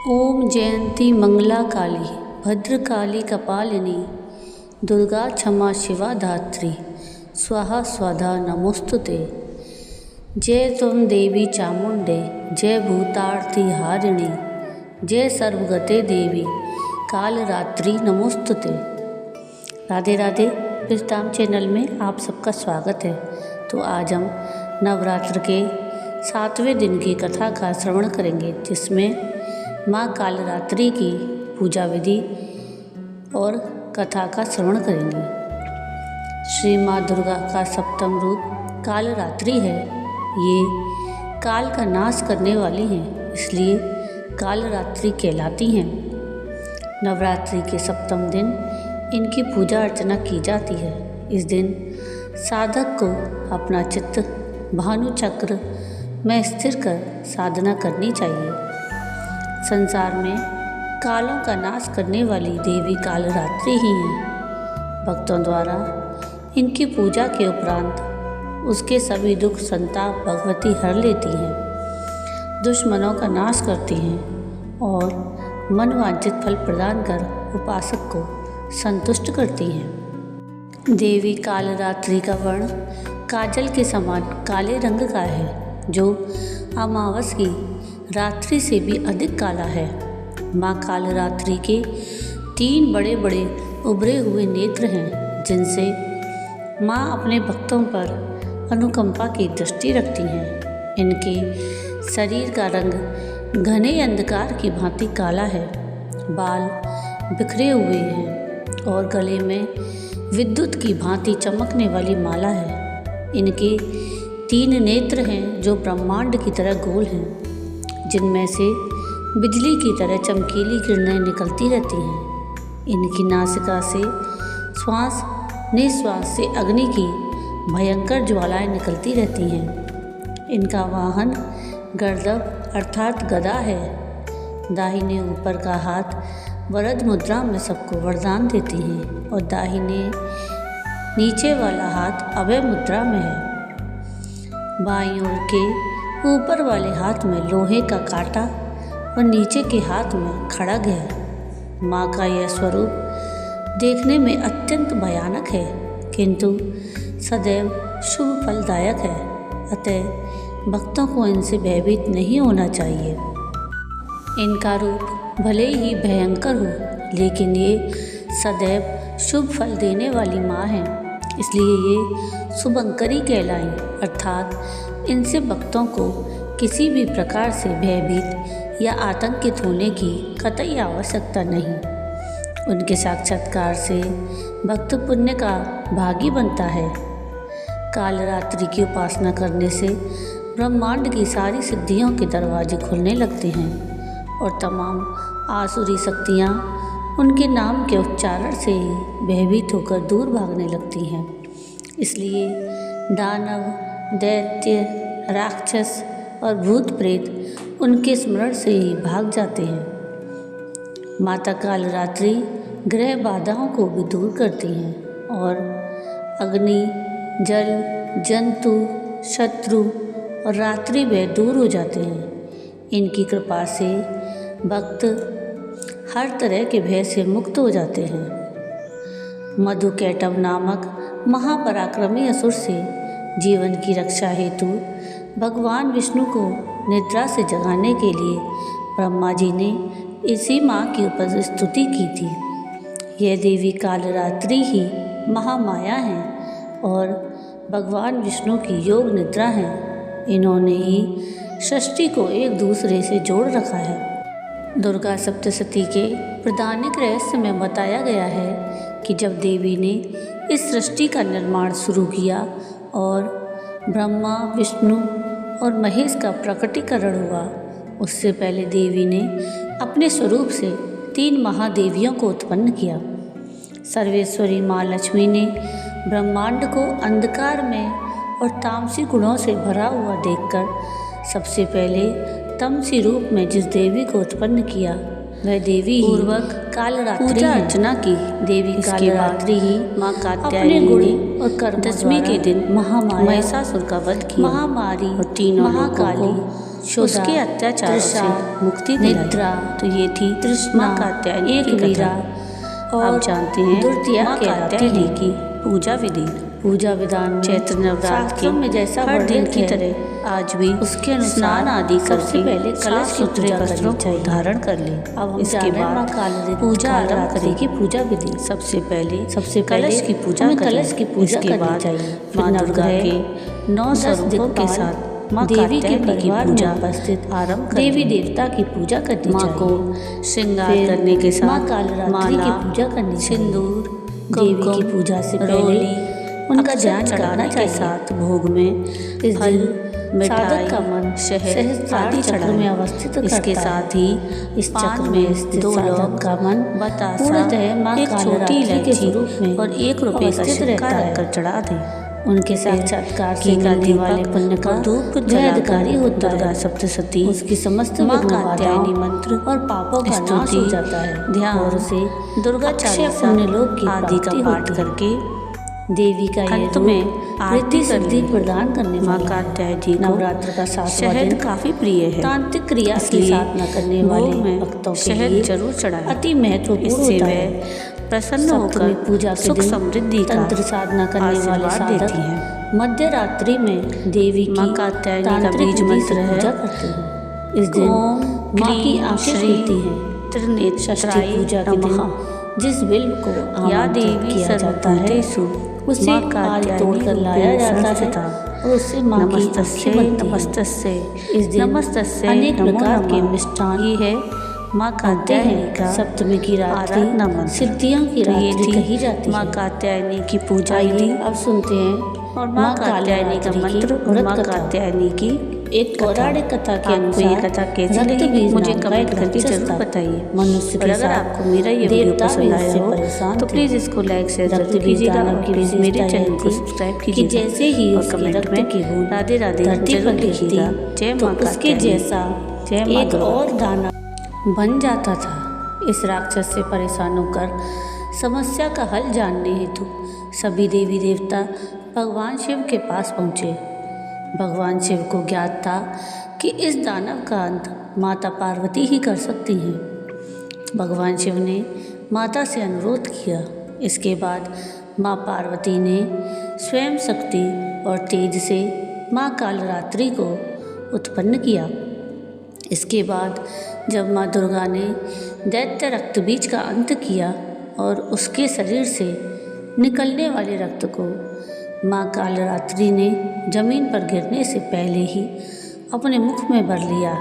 ओम जयंती मंगला काली भद्रकाली कपालिनी दुर्गा क्षमा शिवा धात्री स्वाहा स्वधा नमोस्तुते। जय त्वं देवी चामुंडे जय भूतार्थी हारिणी जय सर्वगते देवी कालरात्रि नमोस्तुते। राधे राधे। विस्ताम चैनल में आप सबका स्वागत है। तो आज हम नवरात्र के 7वें दिन की कथा का श्रवण करेंगे, जिसमें माँ कालरात्रि की पूजा विधि और कथा का श्रवण करेंगे। श्री माँ दुर्गा का सप्तम रूप कालरात्रि है। ये काल का नाश करने वाली हैं, इसलिए कालरात्रि कहलाती हैं। नवरात्रि के सप्तम दिन इनकी पूजा अर्चना की जाती है। इस दिन साधक को अपना चित्त भानु चक्र में स्थिर कर साधना करनी चाहिए। संसार में कालों का नाश करने वाली देवी कालरात्रि ही हैं। भक्तों द्वारा इनकी पूजा के उपरांत उसके सभी दुख संताप भगवती हर लेती हैं, दुश्मनों का नाश करती हैं और मनवांछित फल प्रदान कर उपासक को संतुष्ट करती हैं। देवी कालरात्रि का वर्ण काजल के समान काले रंग का है, जो अमावस की रात्रि से भी अधिक काला है। माँ कालरात्रि के 3 बड़े बड़े उभरे हुए नेत्र हैं, जिनसे माँ अपने भक्तों पर अनुकंपा की दृष्टि रखती हैं। इनके शरीर का रंग घने अंधकार की भांति काला है। बाल बिखरे हुए हैं और गले में विद्युत की भांति चमकने वाली माला है। इनके 3 नेत्र हैं, जो ब्रह्मांड की तरह गोल हैं, जिनमें से बिजली की तरह चमकीली किरणें निकलती रहती हैं। इनकी नासिका से श्वास निश्वास से अग्नि की भयंकर ज्वालाएं निकलती रहती हैं। इनका वाहन गर्दभ अर्थात गदा है। दाहिने ऊपर का हाथ वरद मुद्रा में सबको वरदान देती हैं और दाहिने नीचे वाला हाथ अभय मुद्रा में है। बाईं ओर के ऊपर वाले हाथ में लोहे का कांटा और नीचे के हाथ में खड़ग है। माँ का यह स्वरूप देखने में अत्यंत भयानक है, किंतु सदैव शुभ फलदायक है। अतः भक्तों को इनसे भयभीत नहीं होना चाहिए। इनका रूप भले ही भयंकर हो, लेकिन ये सदैव शुभ फल देने वाली माँ है, इसलिए ये शुभंकरी कहलाएं। अर्थात इनसे भक्तों को किसी भी प्रकार से भयभीत या आतंकित होने की कतई आवश्यकता नहीं। उनके साक्षात्कार से भक्त पुण्य का भागी बनता है। कालरात्रि की उपासना करने से ब्रह्मांड की सारी सिद्धियों के दरवाजे खुलने लगते हैं और तमाम आसुरी शक्तियाँ उनके नाम के उच्चारण से ही भयभीत होकर दूर भागने लगती हैं। इसलिए दानव, दैत्य, राक्षस और भूत प्रेत उनके स्मरण से ही भाग जाते हैं। माता कालरात्रि ग्रह बाधाओं को भी दूर करती हैं और अग्नि, जल, जंतु, शत्रु और रात्रि भय दूर हो जाते हैं। इनकी कृपा से भक्त हर तरह के भय से मुक्त हो जाते हैं। मधुकैटभ नामक महापराक्रमी असुर से जीवन की रक्षा हेतु भगवान विष्णु को निद्रा से जगाने के लिए ब्रह्मा जी ने इसी माँ की उपस्तुति की थी। यह देवी कालरात्रि ही महामाया हैं और भगवान विष्णु की योग निद्रा हैं। इन्होंने ही सृष्टि को एक दूसरे से जोड़ रखा है। दुर्गा सप्तशती के प्रधानिक रहस्य में बताया गया है कि जब देवी ने इस सृष्टि का निर्माण शुरू किया और ब्रह्मा, विष्णु और महेश का प्रकटीकरण हुआ, उससे पहले देवी ने अपने स्वरूप से 3 महादेवियों को उत्पन्न किया। सर्वेश्वरी माँ लक्ष्मी ने ब्रह्मांड को अंधकार में और तामसी गुणों से भरा हुआ देखकर सबसे पहले तमसी रूप में जिस देवी को उत्पन्न किया, वह देवी पूर्वक कालरात्रि पूजा अर्चना की। देवी कालरात्रि ही माँ कात्यायनी और दशमी के दिन महामाया महिषासुर का वध किया। महामारी और तीनों महाकाली उसके अत्याचारों से मुक्ति दिलाई। तो ये थी माँ कात्यायनी की कथा। और आप जानते हैं माँ कात्यायनी की पूजा विधि। पूजा विधान चैत्र नवरात्र के में जैसा हर दिन की तरह आज भी उसके अनुसार स्नान आदि करके पहले कलश की पूजा वस्त्रों को धारण कर ले। अब इसके बाद पूजा आरंभ करेगी। पूजा विधि सबसे पहले कलश की पूजा के बाद माँ दुर्गा के 9 स्वरूपों के साथ माँ देवी के परिवार में उपस्थित आरंभ देवी देवता की पूजा करनी चाहिए। माँ को श्रृंगार करने के साथ माला की पूजा करनी, सिंदूर देवी की पूजा से पहले उनका ध्यान करना के साथ भोग में फल, मिठाई का मन, शहद आदि चक्र में अवस्थित करता है। इसके साथ ही इस चक्र में स्थित साधक का मन बतासा एक छोटी इलायची के रूप में और 1 रुपये का सिक्का रखकर चढ़ा दे। उनके साक्षात्कार से मिलने वाले पुण्य का अधिकारी होता है। सप्तशती उसकी समस्त माँ कात्यायनी मंत्र और पापों का नाश हो जाता है। ध्यान से दुर्गा चालीसा आदि का पाठ करके देवी का अंत में रिद्धि सिद्धि प्रदान करने माँ कात्यायनी नवरात्र का 7वां दिन काफी प्रिय है। तांत्रिक क्रिया की साधना करने वाले भक्तों के लिए जरूर चढ़ाएं। अति महत्वपूर्ण होता है। प्रसन्न होकर पूजा के दिन समृद्धि तंत्र साधना करने वाले साधक हैं। मध्य रात्रि में देवी की माँ कात्यायनी का बीज मंत्र पूजा करते हैं। इस दिन माँ की आंखें खुलती हैं। त्रिनेत्राय पूजा के दिन जिस बिल्व को या देवी किया जाता है उसे काल तोड़कर लाया जाता है और उससे माँ की आंखें बनती हैं। इस दिन अनेक प्रकार के मिष्ठान ही है माँ कात्यायनी का सप्तमी की रात्रि सिद्धियों की रात्रि कही जाती है। माँ कात्यायनी की पूजा अब सुनते हैं और माँ कात्यायनी का मंत्र और माँ कात्यायनी की एक पौराणिक कथा के अनुसार ये कथा कैसी लगी मुझे कमेंट करके जरूर बताइए। मनुष्य और अगर आपको मेरा ये वीडियो पसंद आया हो तो प्लीज़ इसको लाइक शेयर जरूर कीजिएगा और प्लीज़ मेरे चैनल को सब्सक्राइब कीजिए। जैसे ही और कमेंट में राधे राधे धरती पर लिखिएगा जय माँ उसके जैसा एक और दाना बन जाता था। इस राक्षस से परेशान होकर समस्या का हल जानने हेतु सभी देवी देवता भगवान शिव के पास पहुँचे। भगवान शिव को ज्ञात था कि इस दानव का अंत माता पार्वती ही कर सकती हैं। भगवान शिव ने माता से अनुरोध किया। इसके बाद माँ पार्वती ने स्वयं शक्ति और तेज से माँ कालरात्रि को उत्पन्न किया। इसके बाद जब माँ दुर्गा ने दैत्य रक्तबीज का अंत किया और उसके शरीर से निकलने वाले रक्त को माँ कालरात्रि ने जमीन पर गिरने से पहले ही अपने मुख में भर लिया।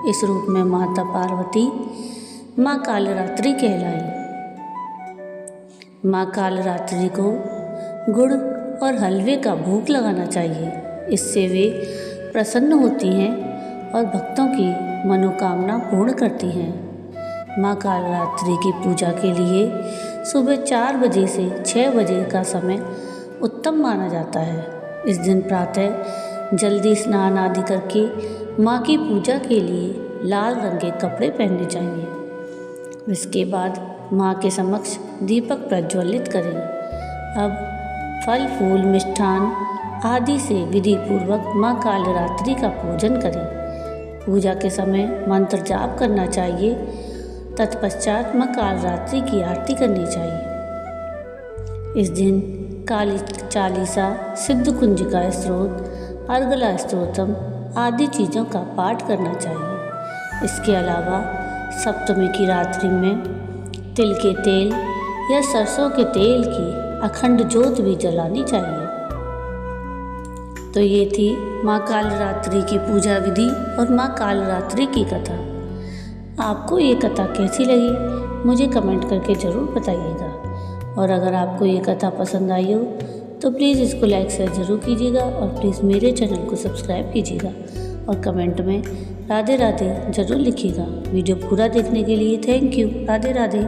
इस रूप में माता पार्वती माँ कालरात्रि कहलाई। माँ कालरात्रि को गुड़ और हलवे का भोग लगाना चाहिए। इससे वे प्रसन्न होती हैं और भक्तों की मनोकामना पूर्ण करती हैं। माँ कालरात्रि की पूजा के लिए सुबह 4 बजे से 6 बजे का समय उत्तम माना जाता है। इस दिन प्रातः जल्दी स्नान आदि करके माँ की पूजा के लिए लाल रंग के कपड़े पहनने चाहिए। इसके बाद माँ के समक्ष दीपक प्रज्वलित करें। अब फल फूल मिष्ठान आदि से विधि पूर्वक माँ कालरात्रि का पूजन करें। पूजा के समय मंत्र जाप करना चाहिए। तत्पश्चात माँ कालरात्रि की आरती करनी चाहिए। इस दिन काली चालीसा, सिद्ध कुंजिका स्त्रोत, अर्गला स्तोत्रम आदि चीज़ों का पाठ करना चाहिए। इसके अलावा सप्तमी की रात्रि में तिल के तेल या सरसों के तेल की अखंड ज्योत भी जलानी चाहिए। तो ये थी माँ कालरात्रि की पूजा विधि और माँ कालरात्रि की कथा। आपको ये कथा कैसी लगी मुझे कमेंट करके ज़रूर बताइएगा। और अगर आपको ये कथा पसंद आई हो तो प्लीज़ इसको लाइक शेयर ज़रूर कीजिएगा और प्लीज़ मेरे चैनल को सब्सक्राइब कीजिएगा और कमेंट में राधे राधे ज़रूर लिखिएगा। वीडियो पूरा देखने के लिए थैंक यू। राधे राधे।